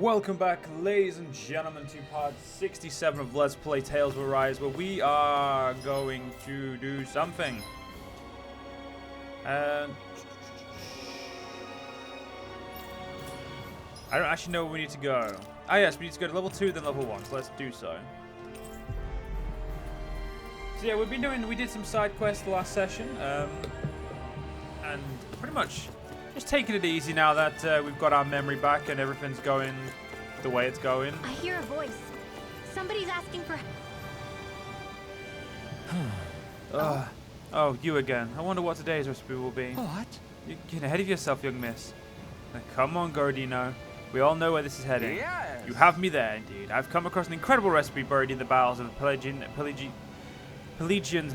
Welcome back, ladies and gentlemen, to part 67 of Let's Play Tales of Arise, where we are going to do something. I don't actually know where we need to go. Ah yes, we need to go to level 2, then level 1, so let's do so. So yeah, we did some side quests the last session, and pretty much just taking it easy now that we've got our memory back and everything's going the way it's going. I hear a voice. Somebody's asking for... Oh, you again. I wonder what today's recipe will be. What? You're getting ahead of yourself, young miss. Now, come on, Gordino. We all know where this is heading. Yes. You have me there, indeed. I've come across an incredible recipe buried in the bowels of Pelagian's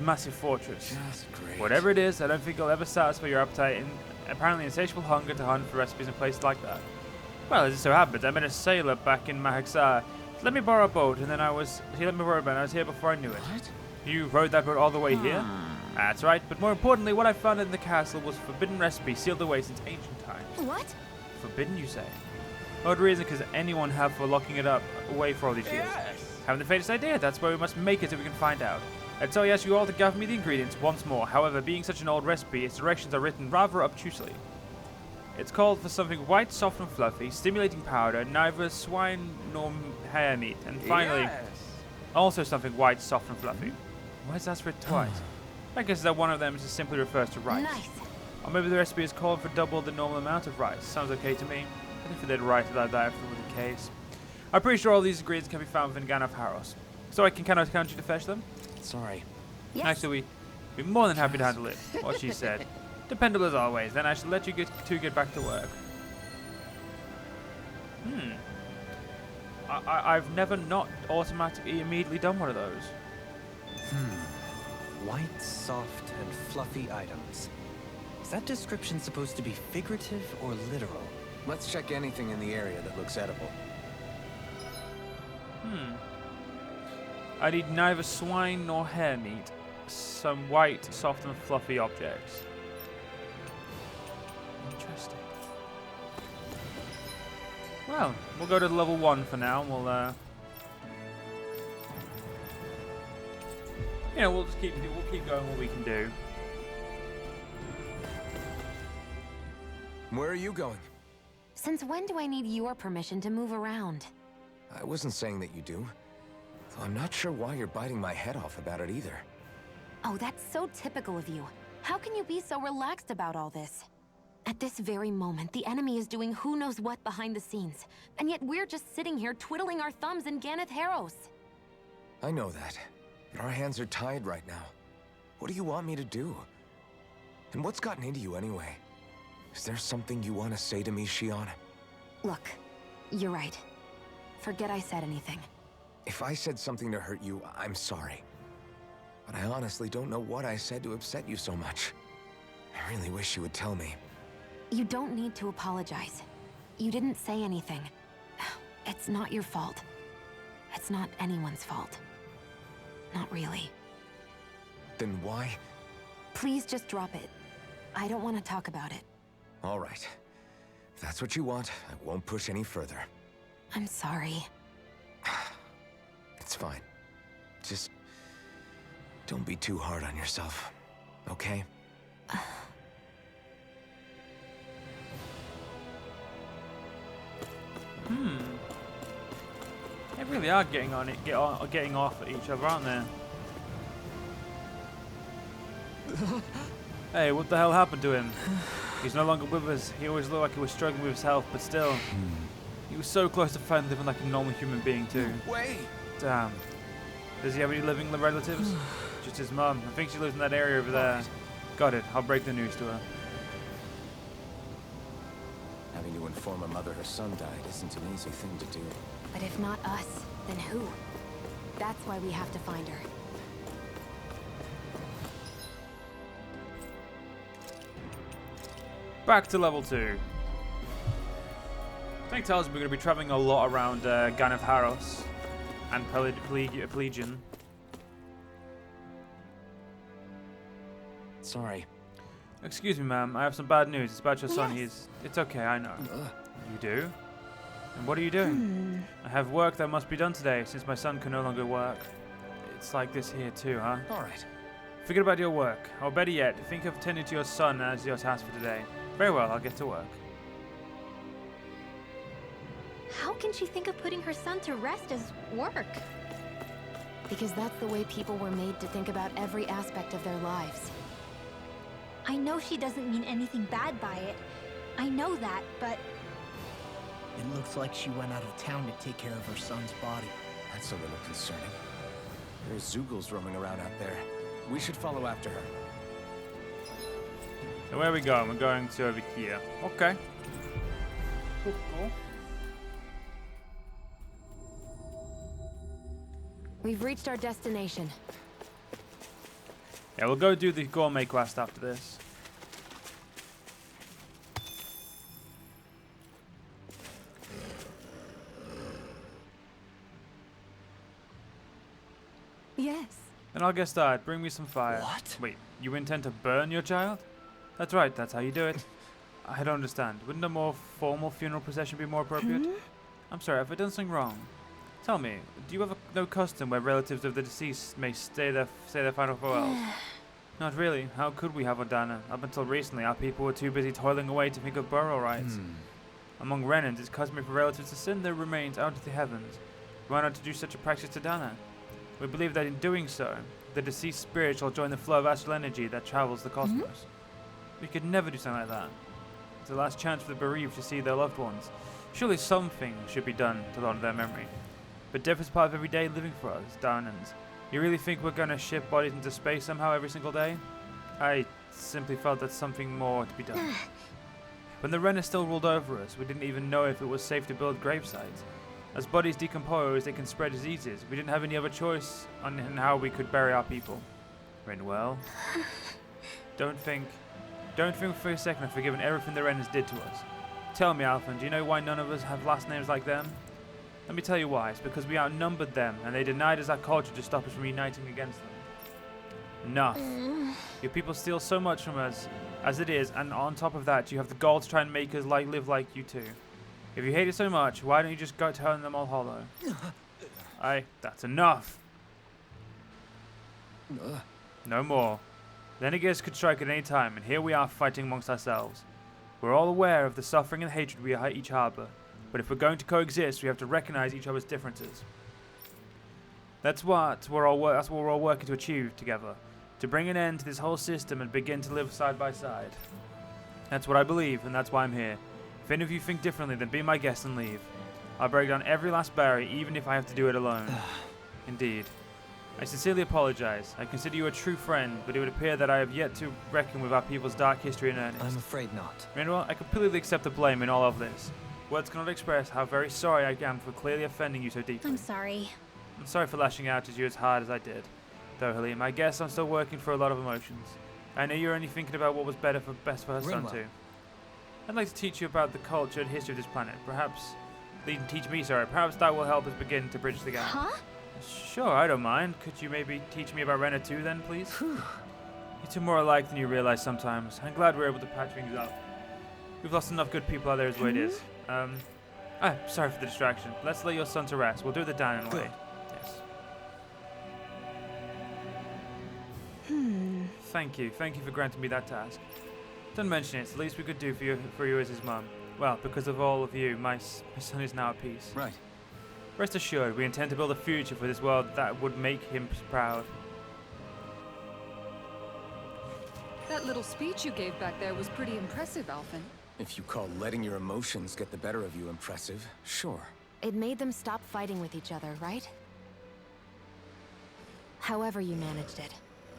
massive fortress. Just great. Whatever it is, I don't think it'll ever satisfy your appetite and apparently insatiable hunger to hunt for recipes in places like that. Well, as it so happens, I met a sailor back in Mahaksar. He let me borrow a boat, and then he let me borrow a boat, and I was here before I knew it. What? You rode that boat all the way here? That's right, but more importantly, what I found in the castle was a forbidden recipe sealed away since ancient times. What? Forbidden, you say? What reason could anyone have for locking it up away for all these years? Yes. Haven't the faintest idea. That's why we must make it so we can find out. And so I ask you all to gather me the ingredients once more. However, being such an old recipe, its directions are written rather obtusely. It's called for something white, soft and fluffy, stimulating powder, neither swine nor hare meat, and finally, Yes. also something white, soft and fluffy. Why is that written twice? I guess that one of them just simply refers to rice. Nice. Or maybe the recipe is called for double the normal amount of rice. Sounds okay to me. But if they'd write it like that, if it were the case. I'm pretty sure all these ingredients can be found within Ganov Haros. So I can count you to fetch them? Sorry. Yes. Actually, we'd be more than happy to handle it. What she said. Dependable as always. Then I shall let you get back to work. I've never not automatically immediately done one of those. White, soft, and fluffy items. Is that description supposed to be figurative or literal? Let's check anything in the area that looks edible. I need neither swine nor hare meat. Some white, soft and fluffy objects. Interesting. Well, we'll go to level 1 for now. We'll we'll just keep going what we can do. Where are you going? Since when do I need your permission to move around? I wasn't saying that you do. Though I'm not sure why you're biting my head off about it either. Oh, that's so typical of you. How can you be so relaxed about all this? At this very moment, the enemy is doing who knows what behind the scenes. And yet we're just sitting here twiddling our thumbs in Ganeth Haros. I know that. But our hands are tied right now. What do you want me to do? And what's gotten into you anyway? Is there something you want to say to me, Shion? Look, you're right. Forget I said anything. If I said something to hurt you, I'm sorry. But I honestly don't know what I said to upset you so much. I really wish you would tell me. You don't need to apologize. You didn't say anything. It's not your fault. It's not anyone's fault. Not really. Then why? Please just drop it. I don't want to talk about it. All right. If that's what you want, I won't push any further. I'm sorry. It's fine. Just don't be too hard on yourself, okay? They really are getting off at each other, aren't they? Hey, what the hell happened to him? He's no longer with us. He always looked like he was struggling with his health, but still. He was so close to finally living like a normal human being, too. Wait! Damn. Does he have any living relatives? Just his mum. I think she lives in that area over there. Got it. I'll break the news to her. Having to inform a mother her son died isn't an easy thing to do. But if not us, then who? That's why we have to find her. Back to level 2. I think tells me we're going to be traveling a lot around Ganov Haros and Pelagian. Sorry. Excuse me, ma'am. I have some bad news. It's about your son. Yes. It's okay, I know. You do? And what are you doing? I have work that must be done today, since my son can no longer work. It's like this here too, huh? Alright. Forget about your work, or better yet, think of tending to your son as your task for today. Very well, I'll get to work. How can she think of putting her son to rest as work? Because that's the way people were made to think about every aspect of their lives. I know she doesn't mean anything bad by it. I know that, but... It looks like she went out of town to take care of her son's body. That's a little concerning. There's Zoogles roaming around out there. We should follow after her. So where are we going? We're going to over here. Okay. Cool. We've reached our destination. Yeah, we'll go do the gourmet quest after this. Yes. Then I'll get started. Bring me some fire. What? Wait, you intend to burn your child? That's right, that's how you do it. I don't understand. Wouldn't a more formal funeral procession be more appropriate? I'm sorry, have I done something wrong? Tell me, do you have no custom where relatives of the deceased may say their final farewells? Not really. How could we have Odana? Up until recently, our people were too busy toiling away to think of burial rites. Among Renans, it's customary for relatives to send their remains out to the heavens. Why not to do such a practice to Dana? We believe that in doing so, the deceased spirit shall join the flow of astral energy that travels the cosmos. We could never do something like that. It's the last chance for the bereaved to see their loved ones. Surely something should be done to honor their memory. But death is part of everyday living for us, Downans. You really think we're going to ship bodies into space somehow every single day? I simply felt that something more to be done. When the Ren still ruled over us, we didn't even know if it was safe to build gravesites. As bodies decompose, they can spread diseases. We didn't have any other choice on how we could bury our people. Renwell, don't think for a second I've forgiven everything the Renners did to us. Tell me, Alphen, do you know why none of us have last names like them? Let me tell you why. It's because we outnumbered them, and they denied us our culture to stop us from uniting against them. Enough. Your people steal so much from us, as it is, and on top of that, you have the gall to try and make us live like you too. If you hate it so much, why don't you just go turn them all hollow? That's enough. No more. The Renegades could strike at any time, and here we are fighting amongst ourselves. We're all aware of the suffering and hatred we each harbor, but if we're going to coexist, we have to recognize each other's differences. That's what we're all working to achieve together, to bring an end to this whole system and begin to live side by side. That's what I believe, and that's why I'm here. If any of you think differently, then be my guest and leave. I'll break down every last barrier, even if I have to do it alone. Indeed. I sincerely apologize. I consider you a true friend, but it would appear that I have yet to reckon with our people's dark history in earnest. I'm afraid not. Meanwhile, I completely accept the blame in all of this. Words cannot express how very sorry I am for clearly offending you so deeply. I'm sorry. I'm sorry for lashing out at you as hard as I did. Though, Halim, I guess I'm still working for a lot of emotions. I know you're only thinking about what was best for her son too. I'd like to teach you about the culture and history of this planet. Perhaps Perhaps that will help us begin to bridge the gap. Huh? Sure, I don't mind. Could you maybe teach me about Renna too then, please? You're two more alike than you realize sometimes. I'm glad we're able to patch things up. We've lost enough good people out there as the way it is. Sorry for the distraction. Let's lay your son to rest. We'll do the dining way. Yes. Thank you for granting me that task. Don't mention it. It's the least we could do for you as his mum. Well, because of all of you, my son is now at peace. Right. Rest assured, we intend to build a future for this world that would make him proud. That little speech you gave back there was pretty impressive, Alphen. If you call letting your emotions get the better of you impressive, sure. It made them stop fighting with each other, right? However you managed it,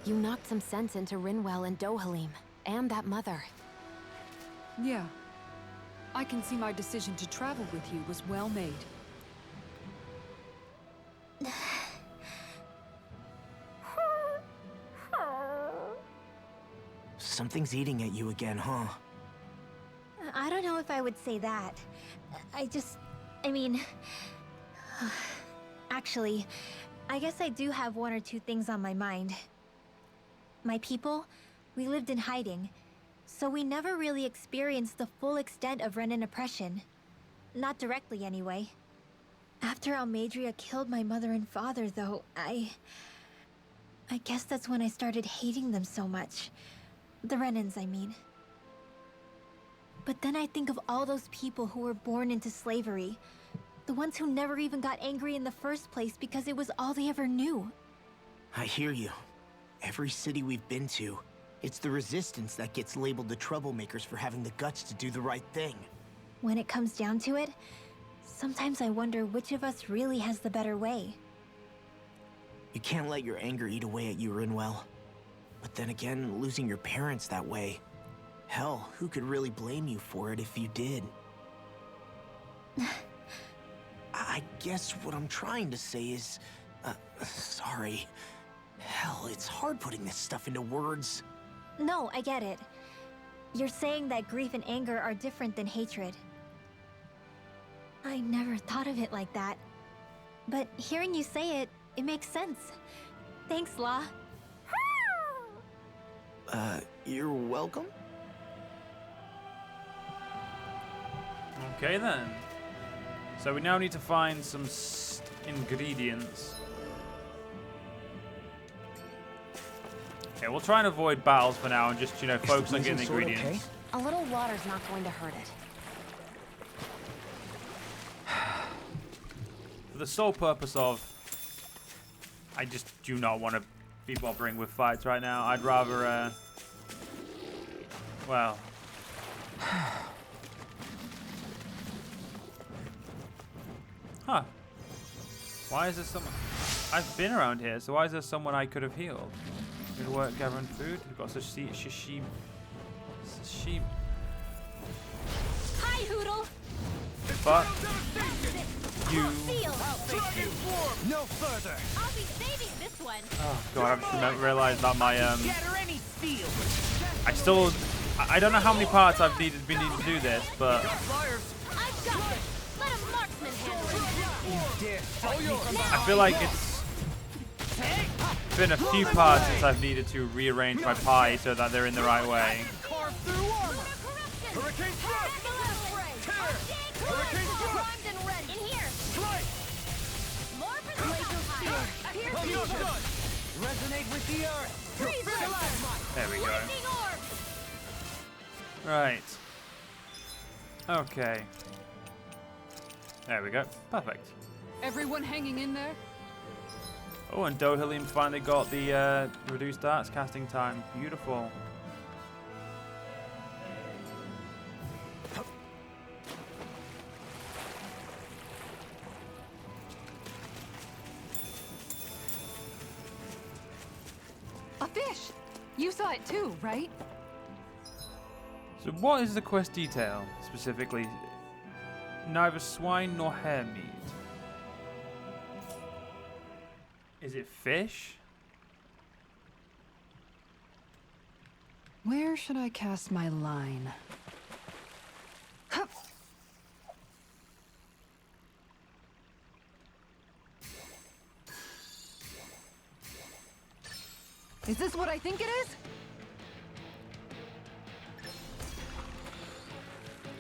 you knocked some sense into Rinwell and Dohalim, and that mother. Yeah. I can see my decision to travel with you was well made. Something's eating at you again, huh? I don't know if I would say that. Actually, I guess I do have one or two things on my mind. My people, we lived in hiding, so we never really experienced the full extent of Renan oppression. Not directly, anyway. After Almadria killed my mother and father, though, I guess that's when I started hating them so much. The Renans, I mean. But then I think of all those people who were born into slavery. The ones who never even got angry in the first place because it was all they ever knew. I hear you. Every city we've been to, it's the resistance that gets labeled the troublemakers for having the guts to do the right thing. When it comes down to it, sometimes I wonder which of us really has the better way. You can't let your anger eat away at you, Rinwell. But then again, losing your parents that way... Hell, who could really blame you for it if you did? I guess what I'm trying to say is... sorry. Hell, it's hard putting this stuff into words. No, I get it. You're saying that grief and anger are different than hatred. I never thought of it like that. But hearing you say it, it makes sense. Thanks, Law. You're welcome? Okay then. So we now need to find some ingredients. Okay, we'll try and avoid battles for now and just, you know, focus on getting the ingredients. A little water's not going to hurt it. For the sole purpose of... I just do not want to be bothering with fights right now. I'd rather, well... Huh. Why is there someone... I've been around here, so why is there someone I could have healed? Good work gathering food. We've got such sashimi. Hi, Hoodle! But... You... No further. I'll be saving this one. Oh god, I've just realised that my I still... I don't know how many parts I've been needing to do this, but... I've got it. Let a marksman handle it. I feel like it's been a few parts since I've needed to rearrange my pie so that they're in the right way. Resonate with the earth. There we go. Right. Okay. There we go. Perfect. Everyone hanging in there? Oh, and Dohalim finally got the reduced darts casting time. Beautiful. A fish! You saw it too, right? So what is the quest detail, specifically? Neither swine nor hare meat. Is it fish? Where should I cast my line? Hup. Is this what I think it is?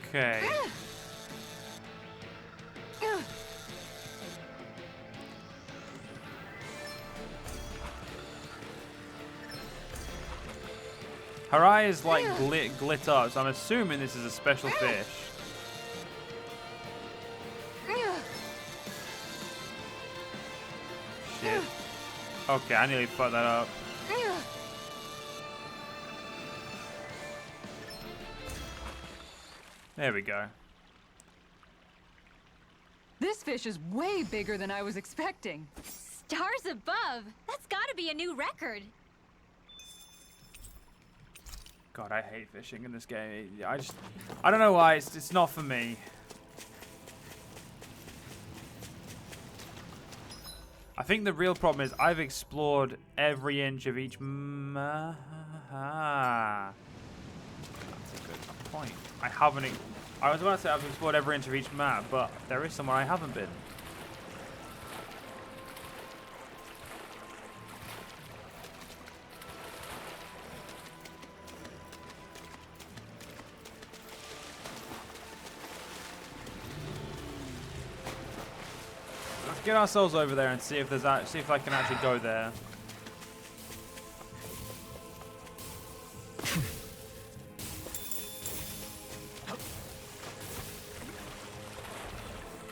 Okay. Her eye is like glit up, so I'm assuming this is a special fish. Shit. Okay, I nearly fucked that up. There we go. This fish is way bigger than I was expecting. Stars above. That's gotta be a new record. God, I hate fishing in this game. I don't know why. It's not for me. I think the real problem is I've explored every inch of each map. That's a good point. I haven't. I was about to say I've explored every inch of each map, but there is somewhere I haven't been. Let's get ourselves over there and see if I can actually go there.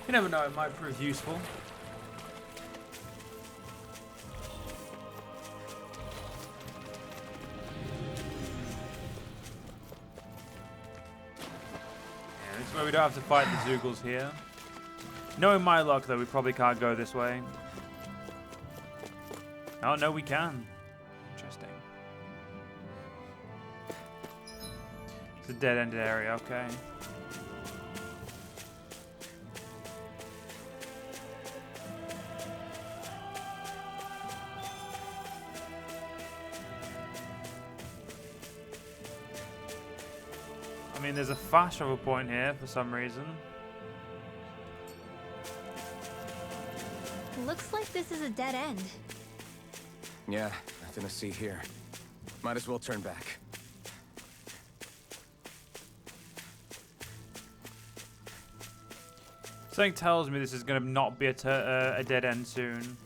You never know, it might prove useful. Yeah, this is where we don't have to fight the Zoogles here. Knowing my luck, though, we probably can't go this way. Oh, no, we can. Interesting. It's a dead-ended area, okay. I mean, there's a fast travel point here for some reason. Looks like this is a dead end. Yeah, nothing to see here. Might as well turn back. Something tells me this is going to not be a dead end soon.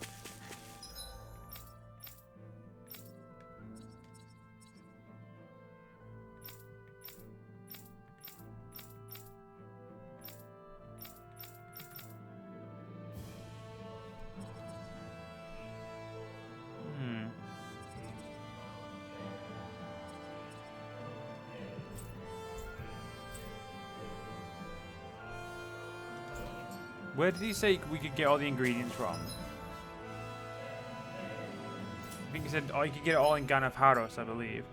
Where did he say we could get all the ingredients from? I think he said, oh, you could get it all in Ganapharos, I believe.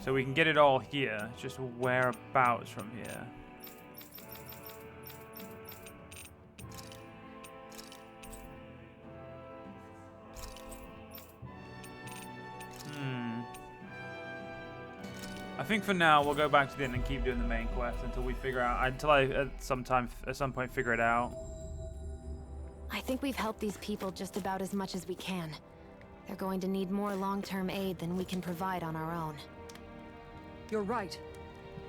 So we can get it all here. It's just whereabouts from here. I think for now we'll go back to the inn and keep doing the main quest until we figure out. Until I at some point figure it out. I think we've helped these people just about as much as we can. They're going to need more long-term aid than we can provide on our own. You're right.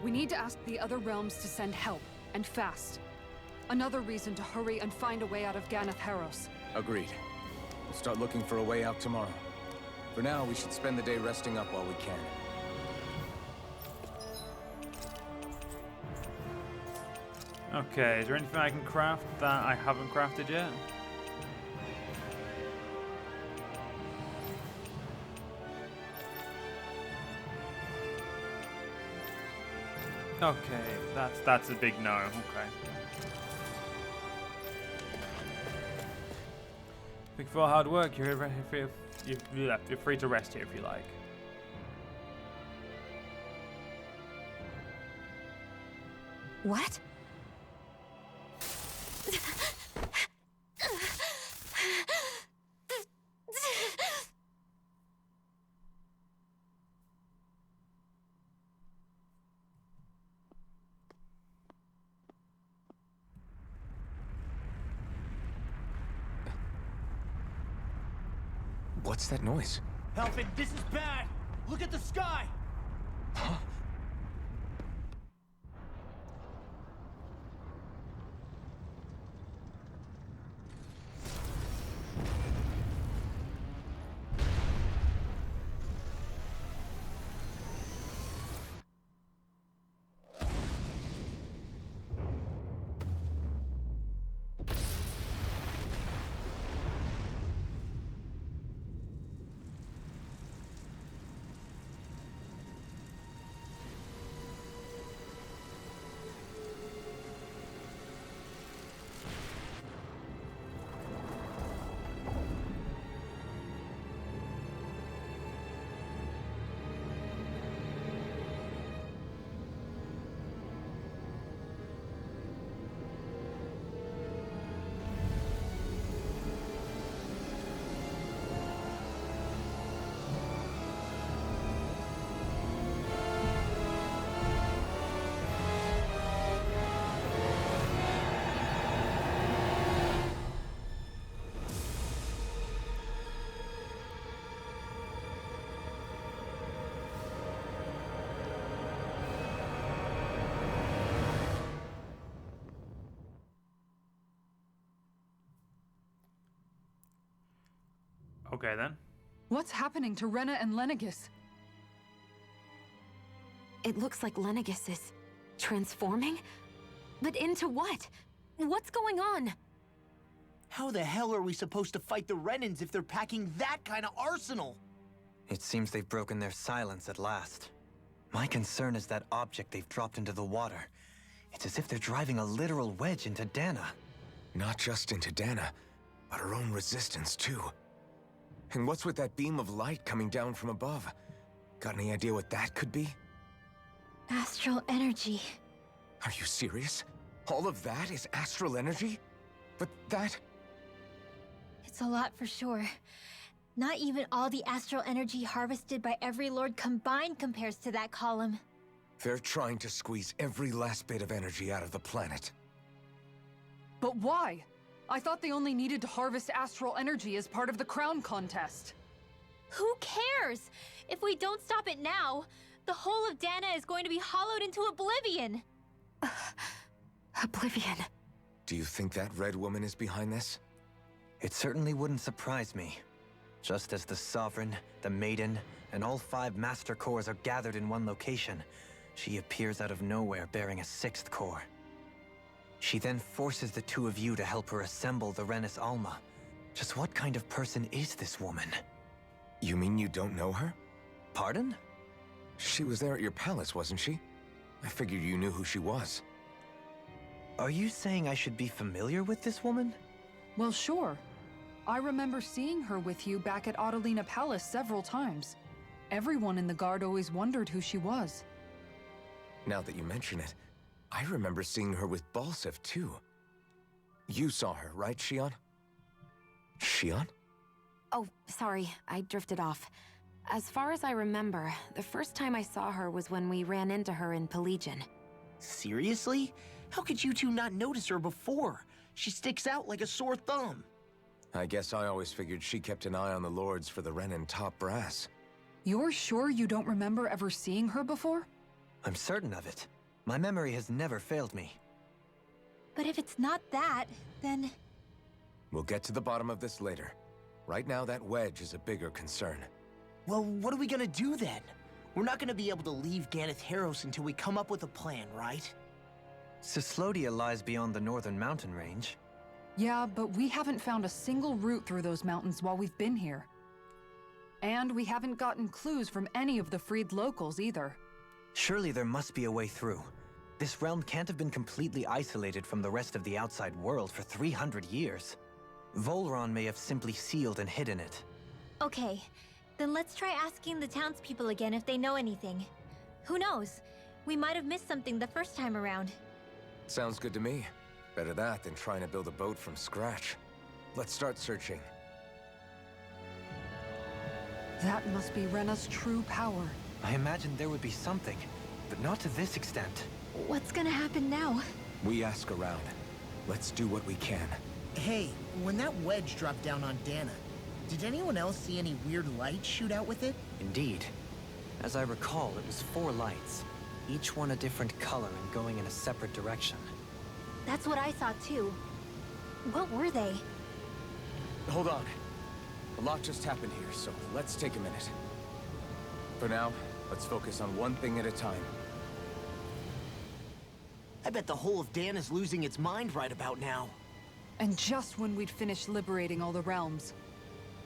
We need to ask the other realms to send help, and fast. Another reason to hurry and find a way out of Ganapharos. Agreed. We'll start looking for a way out tomorrow. For now, we should spend the day resting up while we can. Okay, is there anything I can craft that I haven't crafted yet? Okay, that's a big no. Okay. Thank you for all hard work. You're free to rest here if you like. What? What's that noise? Help it, this is bad! Look at the sky! Huh? Okay then. What's happening to Rena and Lenegis? It looks like Lenegis is transforming? But into what? What's going on? How the hell are we supposed to fight the Renans if they're packing that kind of arsenal? It seems they've broken their silence at last. My concern is that object they've dropped into the water. It's as if they're driving a literal wedge into Dana. Not just into Dana, but her own resistance too. And what's with that beam of light coming down from above? Got any idea what that could be? Astral energy. Are you serious? All of that is astral energy? But that... It's a lot for sure. Not even all the astral energy harvested by every lord combined compares to that column. They're trying to squeeze every last bit of energy out of the planet. But why? I thought they only needed to harvest astral energy as part of the crown contest. Who cares? If we don't stop it now, the whole of Dana is going to be hollowed into oblivion. Oblivion. Do you think that red woman is behind this? It certainly wouldn't surprise me. Just as the Sovereign, the Maiden, and all 5 Master Cores are gathered in one location, she appears out of nowhere bearing a 6th core. She then forces the 2 of you to help her assemble the Renis Alma. Just what kind of person is this woman? You mean you don't know her? Pardon? She was there at your palace, wasn't she? I figured you knew who she was. Are you saying I should be familiar with this woman? Well, sure. I remember seeing her with you back at Adelina Palace several times. Everyone in the guard always wondered who she was. Now that you mention it, I remember seeing her with Balsif too. You saw her, right, Shion? Shion? Oh, sorry, I drifted off. As far as I remember, the first time I saw her was when we ran into her in Pelagian. Seriously? How could you two not notice her before? She sticks out like a sore thumb. I guess I always figured she kept an eye on the lords for the Renin top brass. You're sure you don't remember ever seeing her before? I'm certain of it. My memory has never failed me. But if it's not that, then... We'll get to the bottom of this later. Right now, that wedge is a bigger concern. Well, what are we gonna do then? We're not gonna be able to leave Ganath Haros until we come up with a plan, right? Cyslodia lies beyond the northern mountain range. Yeah, but we haven't found a single route through those mountains while we've been here. And we haven't gotten clues from any of the freed locals either. Surely there must be a way through. This realm can't have been completely isolated from the rest of the outside world for 300 years. Volron may have simply sealed and hidden it. Okay, then let's try asking the townspeople again if they know anything. Who knows? We might have missed something the first time around. Sounds good to me. Better that than trying to build a boat from scratch. Let's start searching. That must be Rena's true power. I imagined there would be something, but not to this extent. What's gonna happen now? We ask around. Let's do what we can. Hey, when that wedge dropped down on Dana, did anyone else see any weird light shoot out with it? Indeed. As I recall, it was 4 lights, each one a different color and going in a separate direction. That's what I saw too. What were they? Hold on. A lot just happened here, so let's take a minute. For now, let's focus on one thing at a time. I bet the whole of Dana's losing its mind right about now. And just when we'd finished liberating all the realms.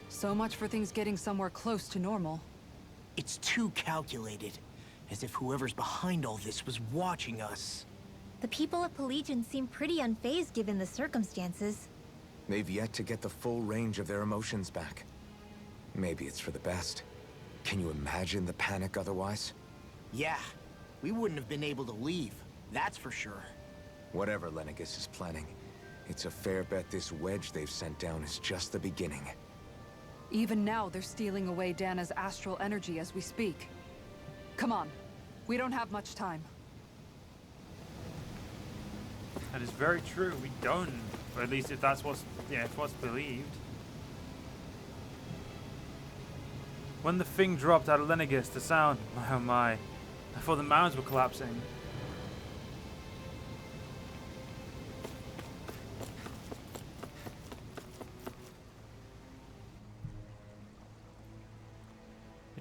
So much for things getting somewhere close to normal. It's too calculated. As if whoever's behind all this was watching us. The people of Pelagian seem pretty unfazed given the circumstances. They've yet to get the full range of their emotions back. Maybe it's for the best. Can you imagine the panic otherwise? Yeah, we wouldn't have been able to leave, that's for sure. Whatever Lenegis is planning, it's a fair bet this wedge they've sent down is just the beginning. Even now, they're stealing away Dana's astral energy as we speak. Come on, we don't have much time. That is very true. We don't. Or at least if that's what's if what's believed. When the thing dropped out of Lenegis, the sound, oh my, I thought the mountains were collapsing.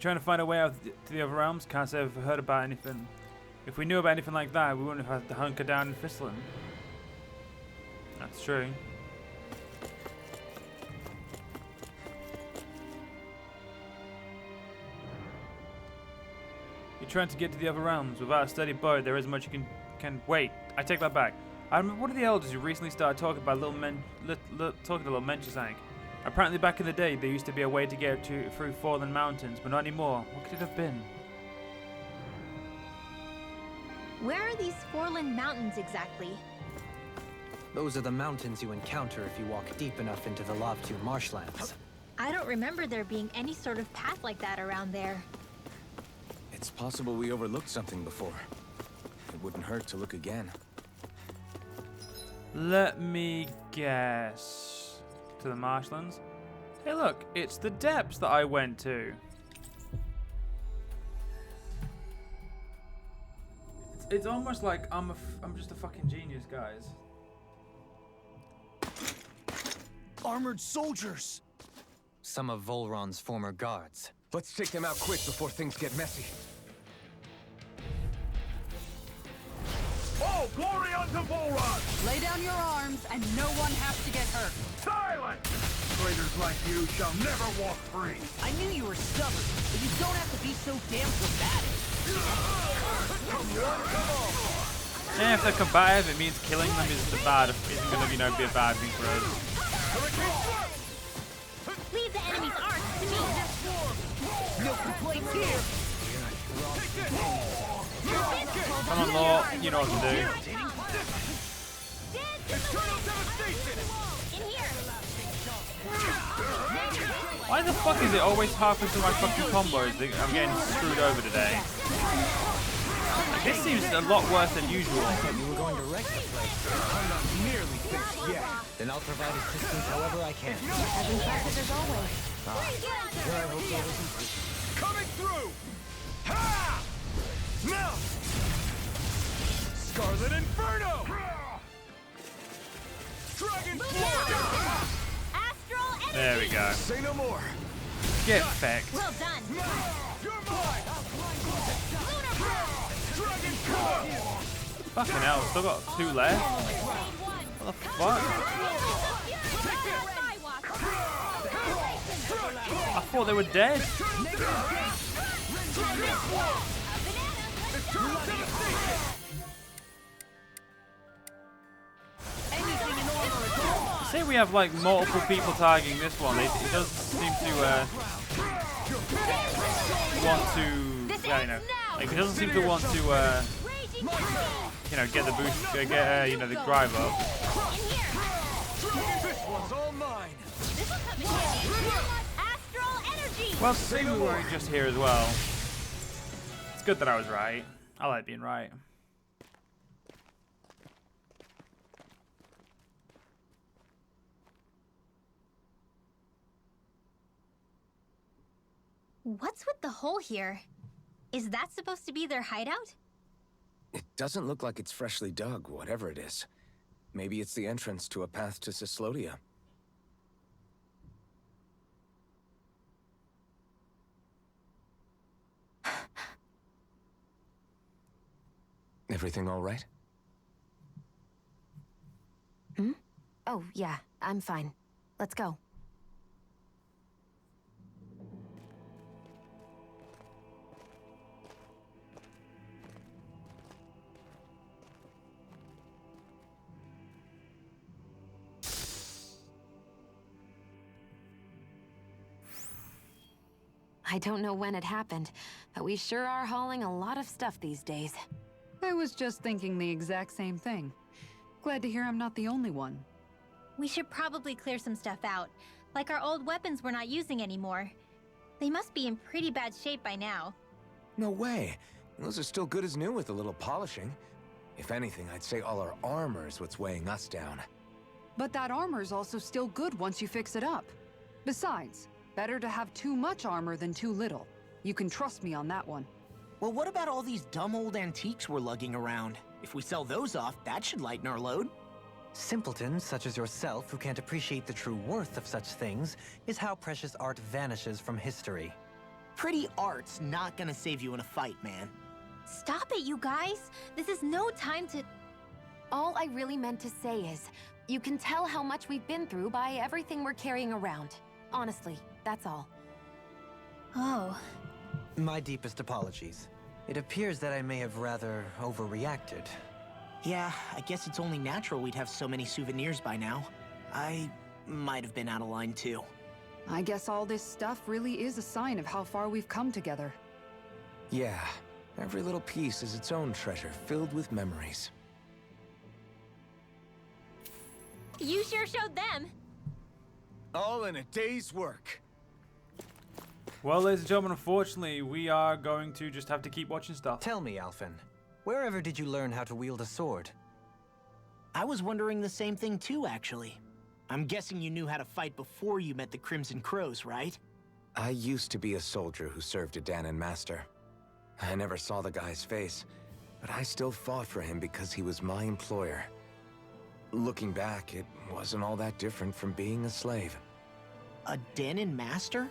We're trying to find a way out to the other realms. Can't say I've heard about anything. If we knew about anything like that, we wouldn't have had to hunker down in Fisland. That's true. You're trying to get to the other realms. Without a steady bow, there isn't much you can wait. I take that back. I remember one of the elders who recently started talking about talking to little Menchesang. Apparently back in the day, there used to be a way to get through fallen mountains, but not anymore. What could it have been? Where are these Forland Mountains exactly? Those are the mountains you encounter if you walk deep enough into the Lavtu marshlands. I don't remember there being any sort of path like that around there. It's possible we overlooked something before. It wouldn't hurt to look again. Let me guess. To the marshlands. Hey look, it's the depths that I went to. It's almost like I'm just a fucking genius, guys. Armored soldiers! Some of Volron's former guards. Let's take them out quick before things get messy. Oh, glory unto Volron! Lay down your arms and no one has to get hurt. Silence! Traitors like you shall never walk free. I knew you were stubborn, but you don't have to be so damn dramatic. Yeah, if they're combative, it means killing them isn't going to, be a bad thing for us. Leave the enemy's arms to me. No complaints here. Come on, Law, you know what to do. Why the fuck is it always halfway through my fucking combos that I'm getting screwed over today? This seems a lot worse than usual. You were going to wreck the place. I'm not nearly finished yet. Then I'll provide assistance however I can. As impressive as always. Here I hope there isn't. Coming through! Ha! Now! Scarlet Inferno! Dragon Sword! Astral energy. There we go. Say no more. Get fecked. Well done. You're mine! Dragon Sword! Fucking hell, still got 2 left. What the fuck? I thought they were dead. Say we have like multiple people targeting this one. It doesn't seem to want to, yeah, you know, like it doesn't seem to want to, you know, get the boost, get the drive up. This one's all mine! Astral energy. Well, say we weren't just here as well. It's good that I was right. I like being right. What's with the hole here? Is that supposed to be their hideout? It doesn't look like it's freshly dug, whatever it is. Maybe it's the entrance to a path to Cyslodia. Everything all right? Hmm? Oh, yeah, I'm fine. Let's go. I don't know when it happened, but we sure are hauling a lot of stuff these days. I was just thinking the exact same thing. Glad to hear I'm not the only one. We should probably clear some stuff out. Like our old weapons we're not using anymore. They must be in pretty bad shape by now. No way. Those are still good as new with a little polishing. If anything, I'd say all our armor is what's weighing us down. But that armor's also still good once you fix it up. Besides, better to have too much armor than too little. You can trust me on that one. Well, what about all these dumb old antiques we're lugging around? If we sell those off, that should lighten our load. Simpletons such as yourself who can't appreciate the true worth of such things is how precious art vanishes from history. Pretty art's not gonna save you in a fight, man. Stop it, you guys! This is no time to... All I really meant to say is, you can tell how much we've been through by everything we're carrying around. Honestly, that's all. Oh. My deepest apologies. It appears that I may have rather overreacted. Yeah, I guess it's only natural we'd have so many souvenirs by now. I might have been out of line too. I guess all this stuff really is a sign of how far we've come together. Yeah, every little piece is its own treasure filled with memories. You sure showed them! All in a day's work. Well, ladies and gentlemen, unfortunately, we are going to just have to keep watching stuff. Tell me, Alphen, wherever did you learn how to wield a sword? I was wondering the same thing too, actually. I'm guessing you knew how to fight before you met the Crimson Crows, right? I used to be a soldier who served a Danon master. I never saw the guy's face, but I still fought for him because he was my employer. Looking back, it wasn't all that different from being a slave. A Danon master?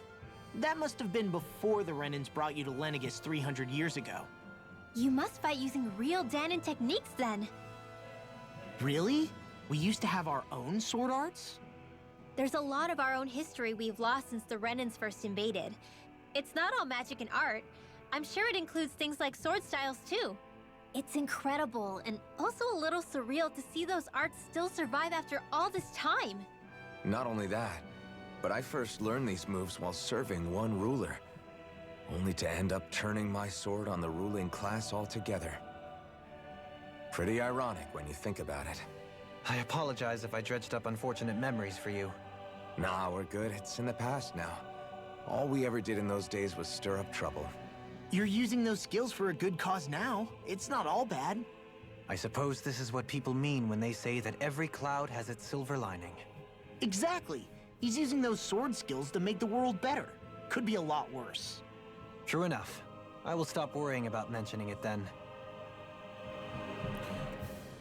That must have been before the Renans brought you to Lenegis 300 years ago. You must fight using real Danon techniques then. Really? We used to have our own sword arts? There's a lot of our own history we've lost since the Renans first invaded. It's not all magic and art. I'm sure it includes things like sword styles too. It's incredible and also a little surreal to see those arts still survive after all this time. Not only that, but I first learned these moves while serving one ruler, only to end up turning my sword on the ruling class altogether. Pretty ironic when you think about it. I apologize if I dredged up unfortunate memories for you. Nah, we're good. It's in the past now. All we ever did in those days was stir up trouble. You're using those skills for a good cause now. It's not all bad. I suppose this is what people mean when they say that every cloud has its silver lining. Exactly. He's using those sword skills to make the world better. Could be a lot worse. True enough. I will stop worrying about mentioning it then.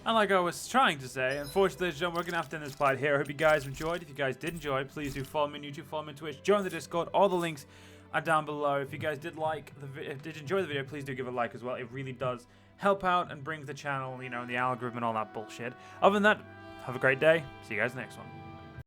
And like I was trying to say, unfortunately, ladies and gentlemen, we're going to have to end this part here. I hope you guys enjoyed. If you guys did enjoy, please do follow me on YouTube, follow me on Twitch, join the Discord. All the links are down below. If you guys did enjoy the video, please do give it a like as well. It really does help out and brings the channel, you know, the algorithm and all that bullshit. Other than that, have a great day. See you guys next one.